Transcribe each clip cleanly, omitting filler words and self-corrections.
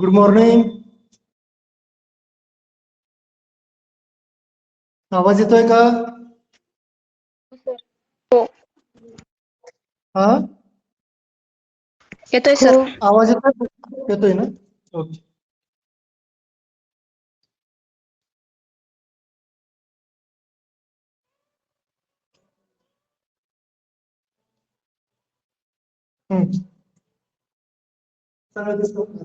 Good morning. आवाज येतोय का? सर. हो, हा, येतोय हो. सर. आवाज येतोय ना? ओके. हम्म. सगळं दिसतो का?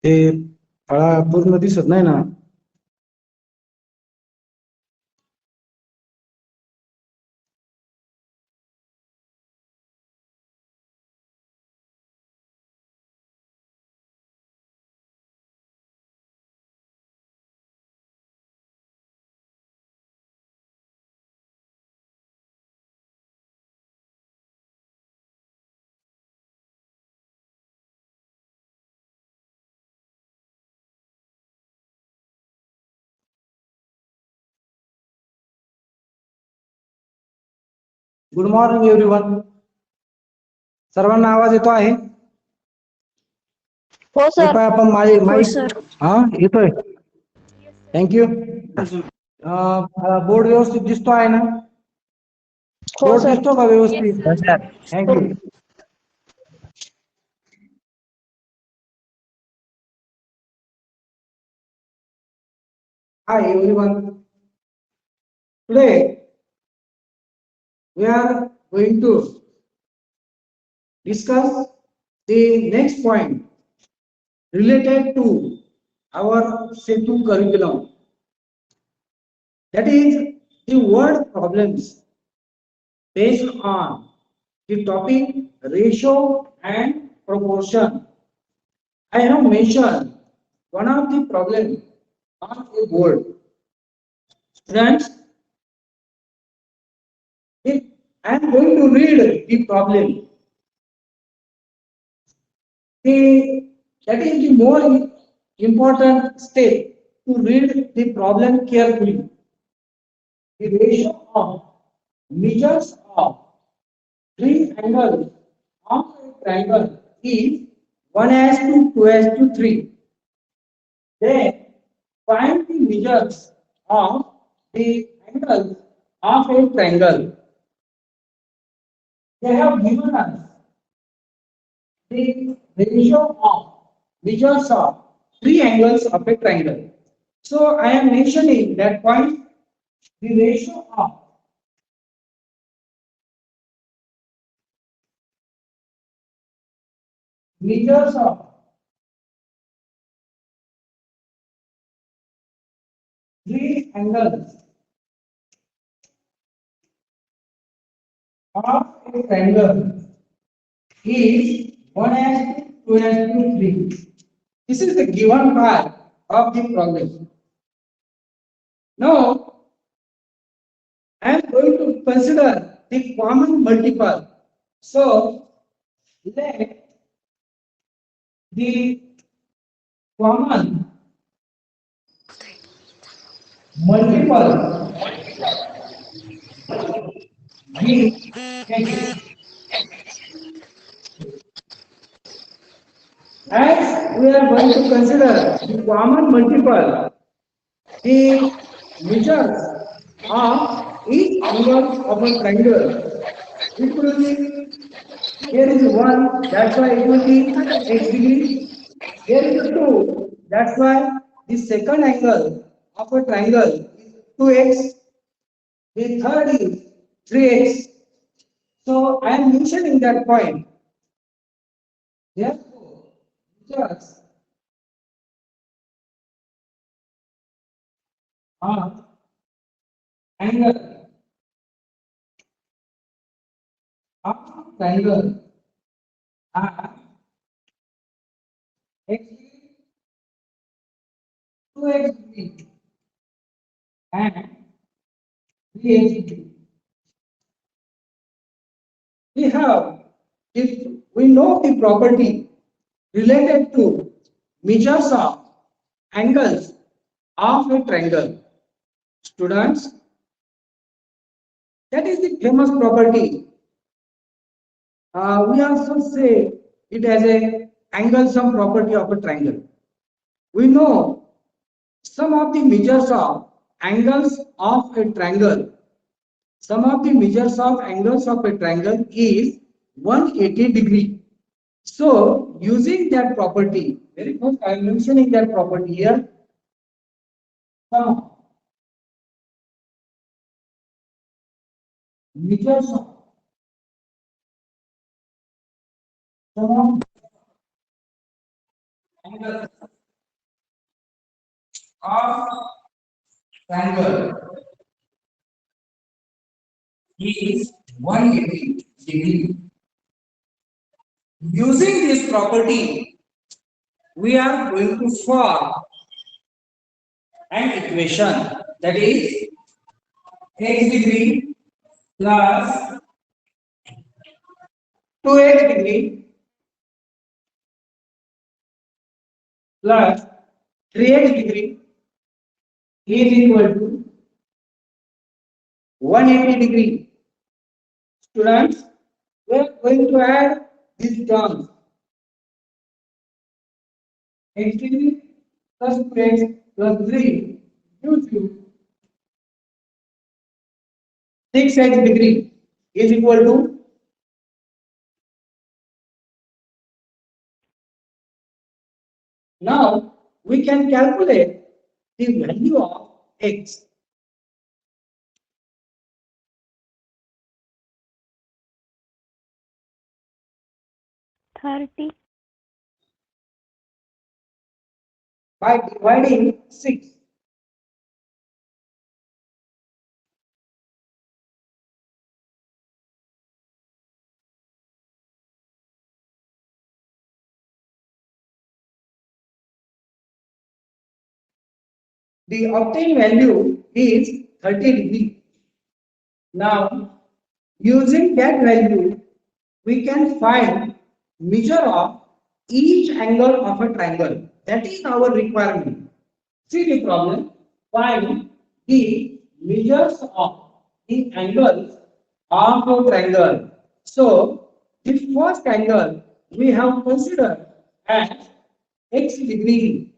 ते फळा पूर्ण दिसत नाही ना. Good morning everyone. सर्वांना आवाज येतो आहे? हो सर. कृपया आपण माझे हो माईक. सर. हा, येतोय. थँक्यू. बोर्ड व्यवस्थित दिसतो आहे ना? हो बोर्ड सर. दिसतो का व्यवस्थित? Thank you. Hi everyone. Today we are going to discuss the next point related to our Setu curriculum. That is the word problems based on the topic ratio and proportion. I have mentioned one of the problems on a board. Students, if I am going to read the problem, that is the more important step to read the problem carefully. The ratio of measures of three angles of a triangle is 1:2, 2:3. Then find the measures of the angles of a triangle. They have given us the ratio of measures of three angles of a triangle. So I am mentioning that point, the ratio of measures of three angles of a triangle is 1:2, 3. This is the given part of the problem. Now I am going to consider the common multiple. So let the common multiple be x. As we are going to consider the common multiple, the measures of each angle of a triangle, it will be, here is 1, that's why it will be x degree. Here is 2, that's why the second angle of a triangle is 2x. The third is 3x. So I am mentioning that point. Therefore, measures of angle of triangle are x degree, 2x degree, and 3x degree. If we know the property related to measures of angles of a triangle, students, that is the famous property. We also say it as a angle sum property of a triangle. We know some of the measures of angles of a triangle. Some of the measures of angles of a triangle is 180 degree. So using that property, very first I am mentioning that property here. Some measures of some of angles of triangle is 180 degree. Using this property, we are going to form an equation, that is x degree plus 2x degree plus 3x degree is equal to 180 degree. Students, we are going to add these terms. X degree plus 2x plus 3 gives you 6x degree is equal to, now we can calculate the value of x. 30. By dividing 6. The obtained value is 30 degree. Now, using that value, we can find measure of each angle of a triangle. That is our requirement. See the problem. Find the measures of the angles of a triangle. So, the first angle we have considered as x degree.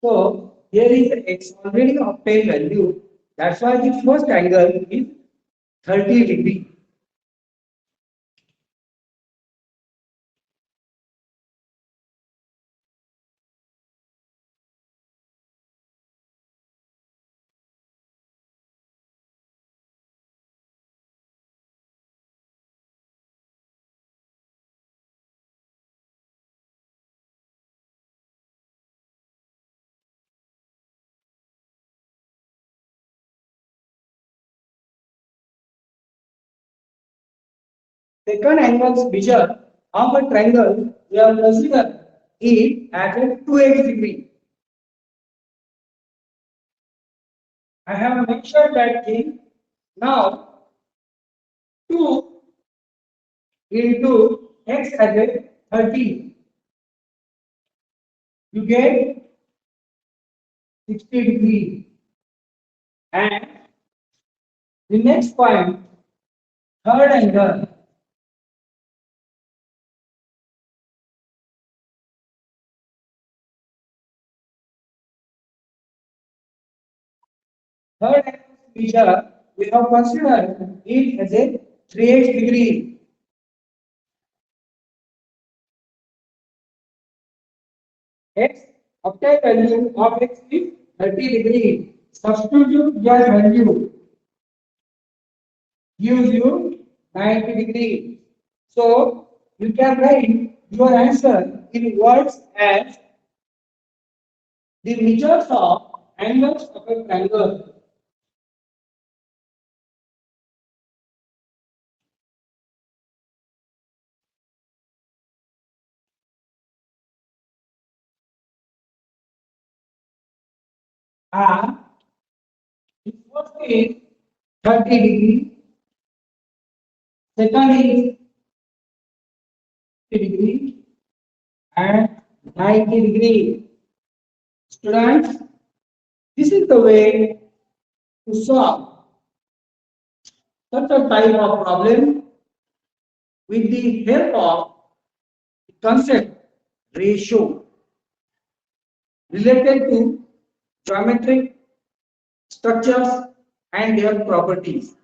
So here is the x already obtained value. That's why the first angle is 30 degree. Second angle's measure of a triangle we have considered is at a 2x degree. I have mentioned that thing. Now 2 into x as a 13. You get 60 degrees. And the next point, third angle. Third angle measure we have considered it as a 3x degree. X obtained value of x is 30 degree. Substitute that value gives you 90 degree. So you can write your answer in words as the measures of angles of a triangle. Are the first is 30 degree, second is 60 degree, and 90 degree. Students, this is the way to solve such a type of problem with the help of the concept ratio related to geometric structures and their properties.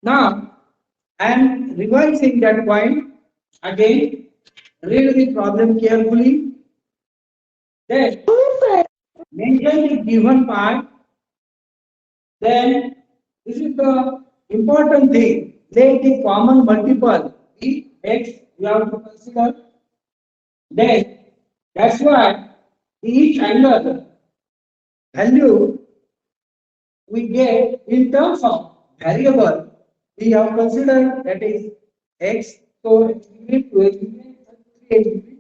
Now, I am revising that point again. Read the problem carefully. Then mention the given part. Then this is the important thing. Let the common multiple be x. You have to consider. Then that's why each angle value we get in terms of variable, we have considered that is x. So x degree, 2x degree, 3x degree.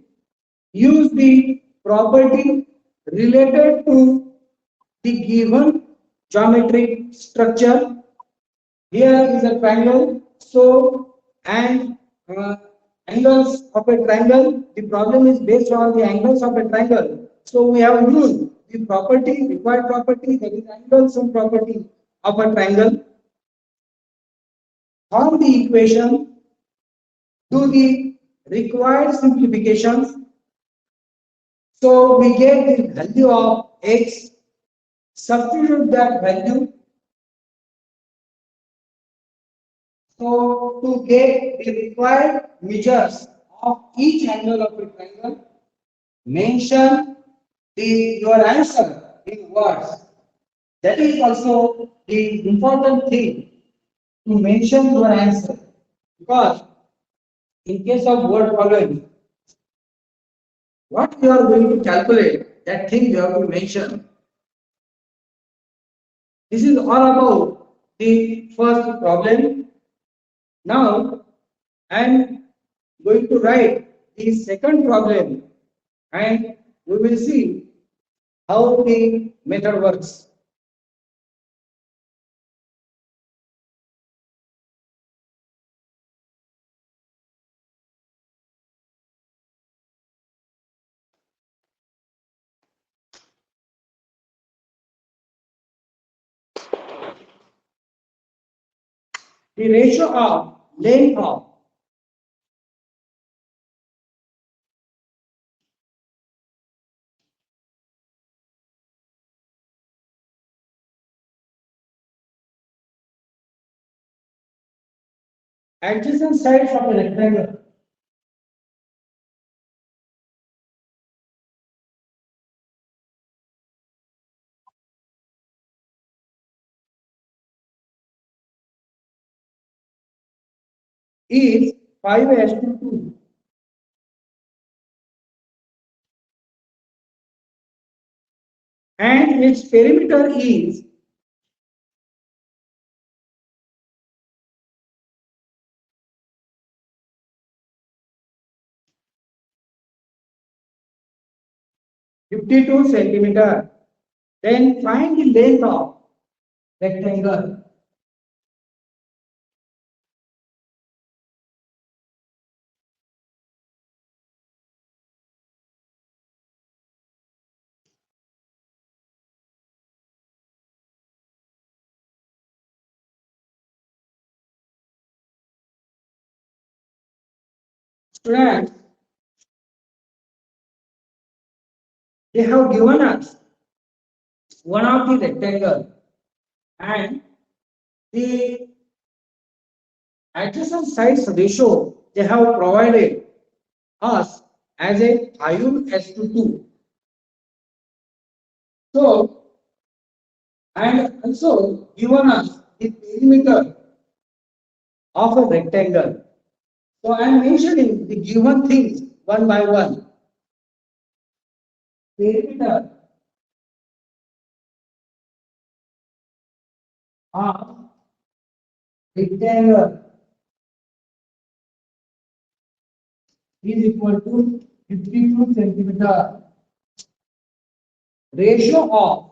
Use the property related to the given geometric structure. Here is a triangle. So and angles of a triangle. The problem is based on the angles of a triangle. So we have used the property, required property, that is angles and property of a triangle. From the equation, do the required simplifications. So we get the value of x, substitute that value. So to get the required measures of each angle of a triangle, mention your answer in words. That is also the important thing, to mention your answer, because in case of word following, what you are going to calculate, that thing you have to mention. This is all about the first problem. Now I am going to write the second problem and we will see how the method works. The ratio of length of adjacent sides of a rectangle is 5:2, and its perimeter is 52 centimeter. Then find the length of rectangle. Students, they have given us one of the rectangle and the adjacent sides ratio they have provided us as a 5:2. So, and also given us the perimeter of a rectangle. So, I am mentioning the given things one by one. Perimeter of rectangle is equal to 52 centimeter. Ratio of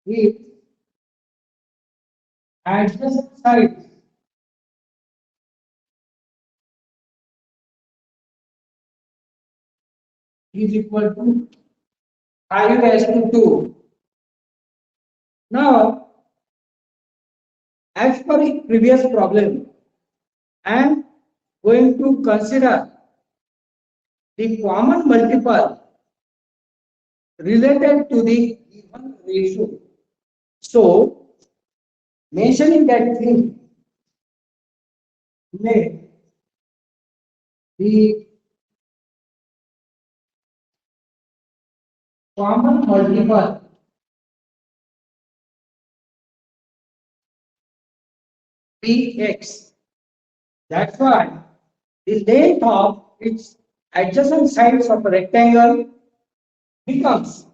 its adjacent sides is equal to 5:2. Now, as per the previous problem, I am going to consider the common multiple related to the given ratio. So, mentioning that thing, let the common multiple be x. That's why the length of its adjacent sides of a rectangle becomes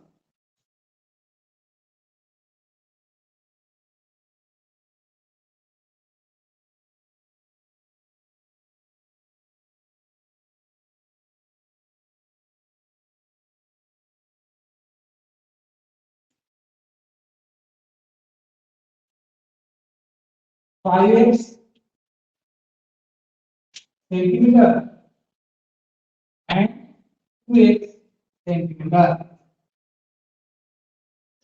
five x centimeter and 2x centimeter.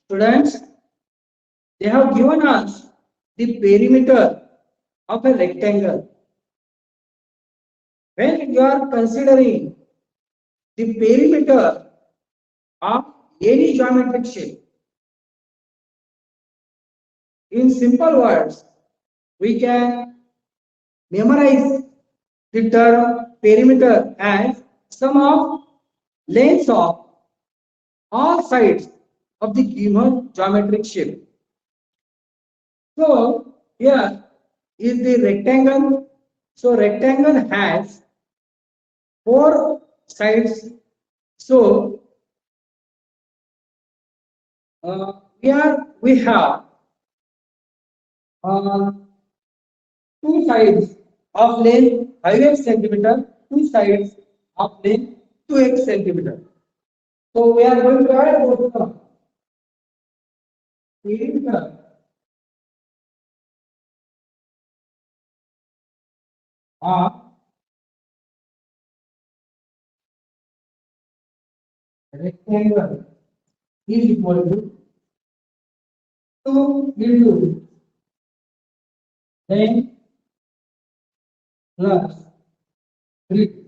Students, they have given us the perimeter of a rectangle. When you are considering the perimeter of any geometric shape, in simple words, we can memorize the term perimeter as sum of lengths of all sides of the given geometric shape. So here is the rectangle. So rectangle has four sides. So we have uh, two sides of length 5x centimeter, two sides of length 2x centimeter. So we are going to add both of them. Perimeter of rectangle is equal to 2 into length plus 3.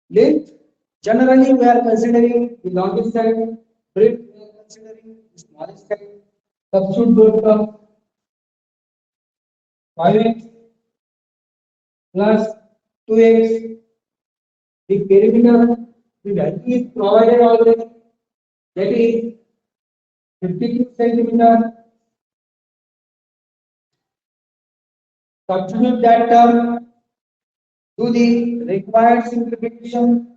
Length, generally we are considering the longest side, breadth we are considering the smallest side. Substitute both terms 5x plus 2x. The perimeter, the value is provided already, that is 52 centimeter. Substitute that term, do the required simplification.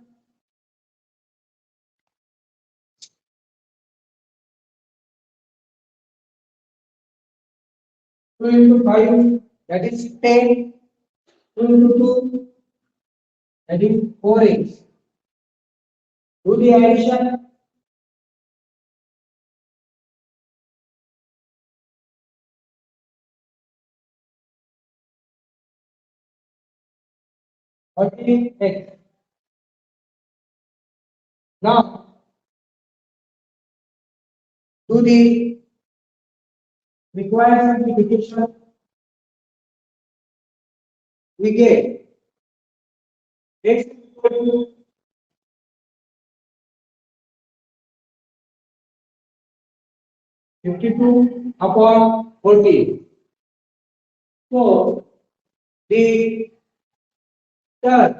2 into 5, that is 10. 2 into 2, that is 4x. Do the addition. What is x? Now, do the required simplification. We get x equal to 52 upon 40. So, the term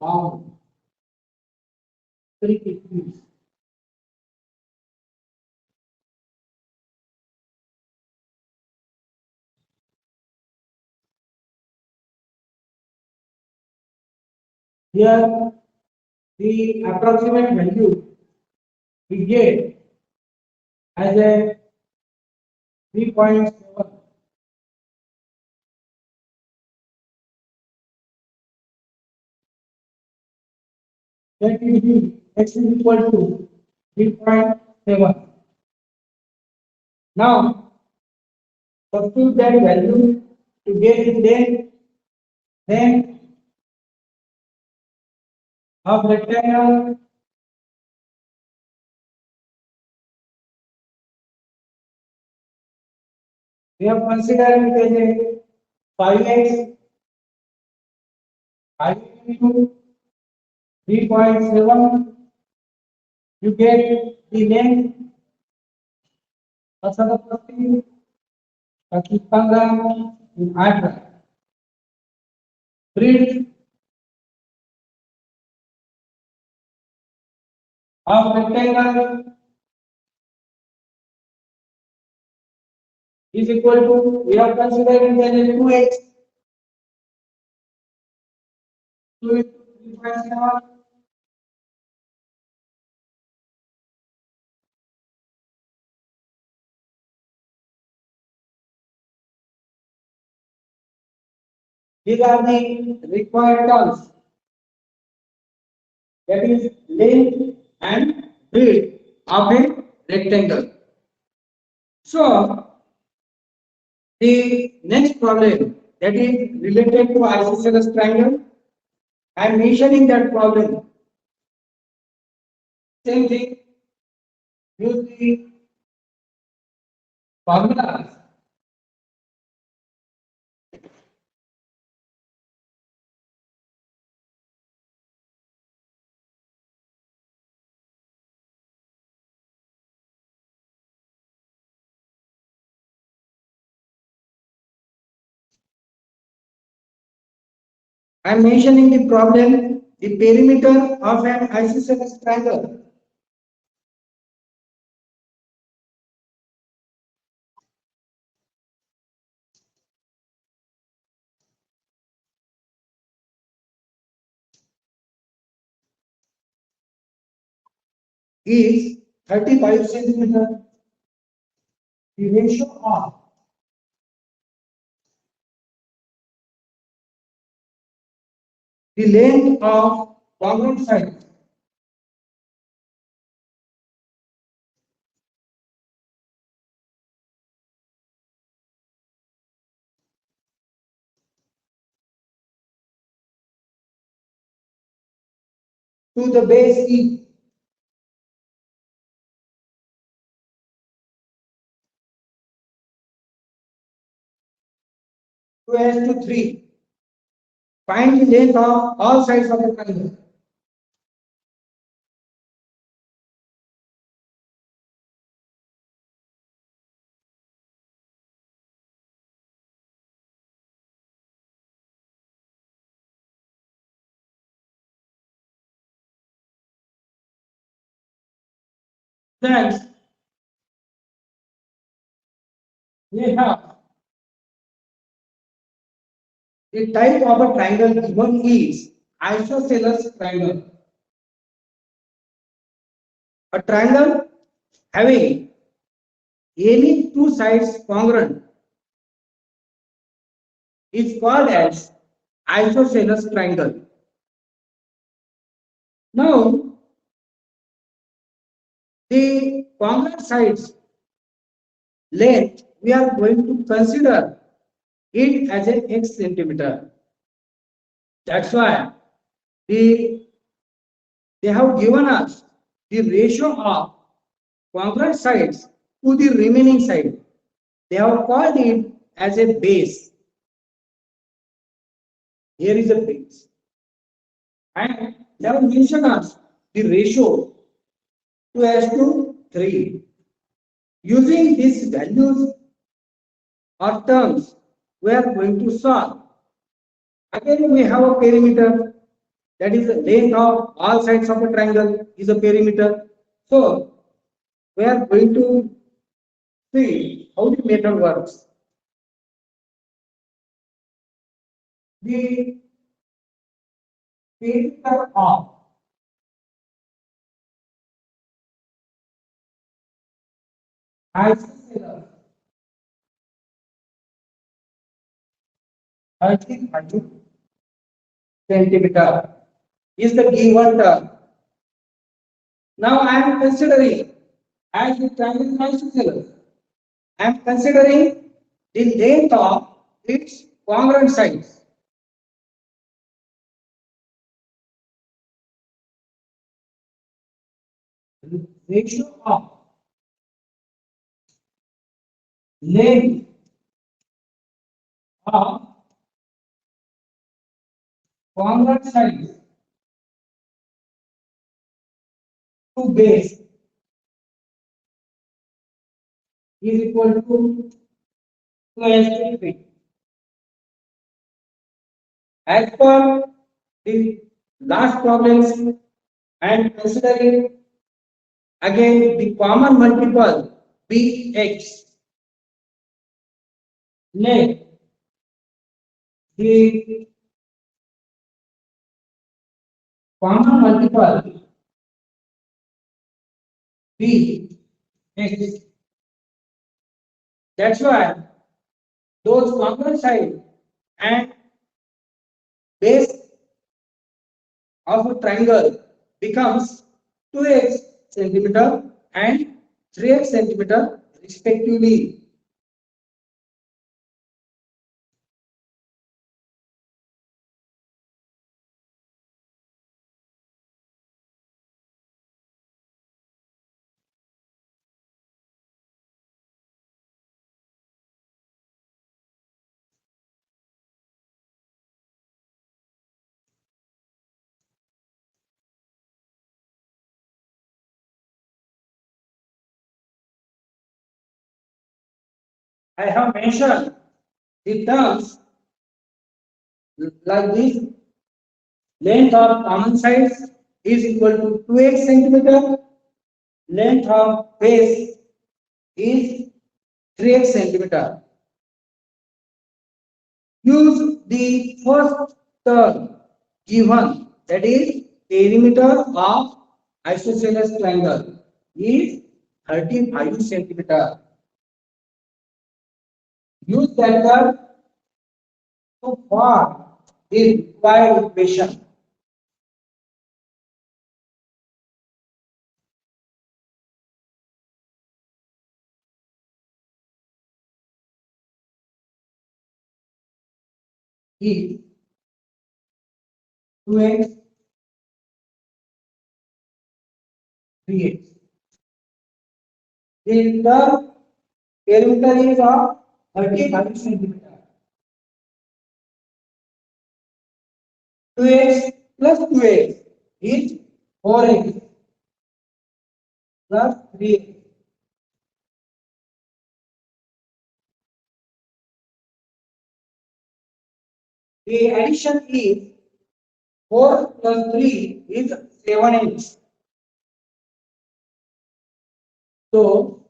of 3 degrees. Here, the approximate value we get as a 3.7. That will be x is equal to 3.7. Now, substitute that value to get it then of rectangle we have considered it as a 5x 5 into 3.7. You get the length of the property Pakistanga in Agra. Breadth of rectangle is equal to, we have considered it as a 2x 2 into 3.7. These are the required terms, that is length and breadth of a rectangle. So, the next problem that is related to isosceles triangle, I am mentioning that problem. Same thing, use the formulas. I am mentioning the problem, the perimeter of an isosceles triangle. Is 35 centimeter. The ratio of the length of congruent sides to the base is 2:3. Find the length of all sides of the triangle. Next, we have the type of a triangle given is isosceles triangle. A triangle having any two sides congruent is called as isosceles triangle. Now, the congruent sides length we are going to consider it as a x centimeter. That's why the they have given us the ratio of congruent sides to the remaining side. They have called it as a base. Here is a base. And they have mentioned us the ratio 2:3. Using these values or terms, we are going to solve. Again, we have a perimeter, that is the length of all sides of a triangle is a perimeter. So, we are going to see how the method works. The perimeter of isosceles 35 centimeter is the given term. Now I am considering as the triangle isosceles, I am considering the length of its congruent sides. Ratio of length of congruent sides to base is equal to 2:3. As per the last problems and considering again the common multiple bx, let the common multiple bx. That's why those common side and base of a triangle becomes 2x centimeter and 3x centimeter respectively. I have mentioned the terms like this: length of common sides is equal to 2x centimeter, length of base is 3x centimeter. Use the first term given, that is perimeter of isosceles triangle is 35 centimeter. Use that term to form the required equation. Is 2x 3x. The term perimeter is of 35 centimeter. 2x plus 2x is 4x plus 3x. The addition is 4 plus 3 is 7x. So,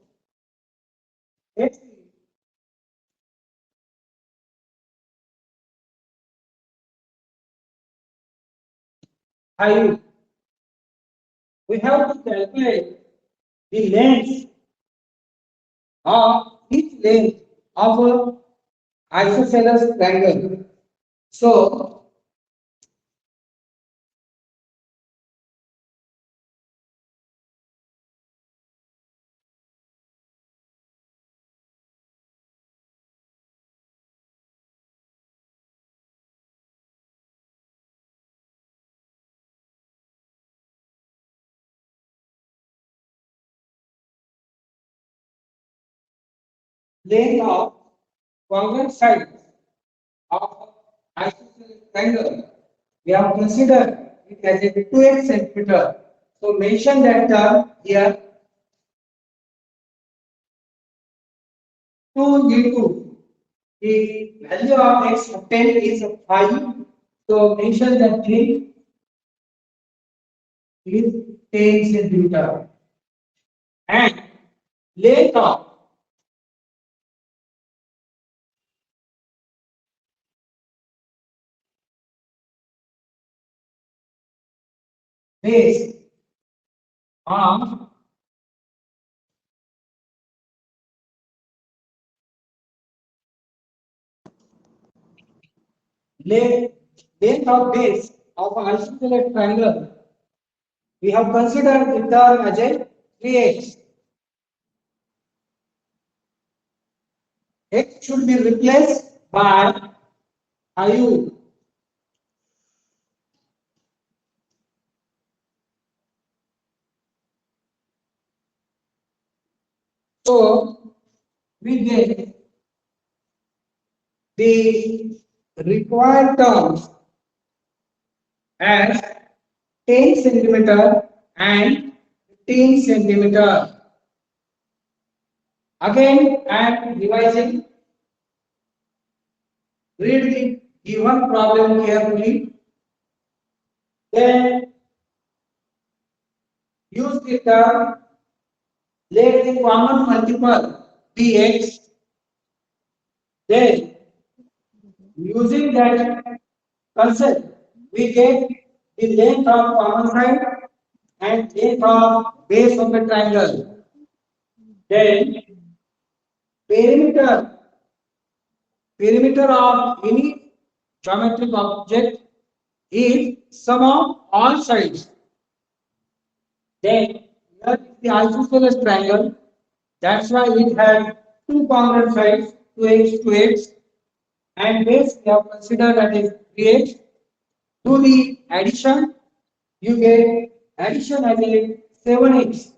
x is 5. We have to calculate the length of each length of a isosceles triangle. So, length of congruent sides of isosceles triangle, we have considered it as a 2x centimeter. So mention that term here 2 into the value of x obtained is 5. So mention that thing is 10 centimeter and length of base of length of base of an isosceles triangle, we have considered the term as a 3x. X should be replaced by IU. So we get the required terms as 10 centimeter and 15 centimeter. Again, I am revising. Read the given problem carefully. Then use the term. Let the common multiple be x. Then using that concept, we get the length of common side and length of base of the triangle. Then perimeter perimeter of any geometric object is sum of all sides. Then here is the isosceles triangle. That's why it has two congruent sides, 2x, 2x, and base we have considered that is 3x. Do the addition, you get addition as a 7x,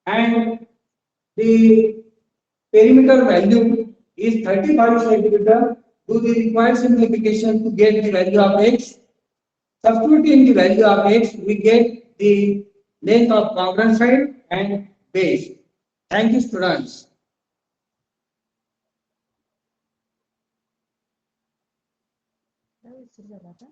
and the perimeter value is 35 centimeter. Do the required simplification to get the value of x. Substituting the value of x, we get the length of congruent side and base. Thank you, students. उशीर झाला आता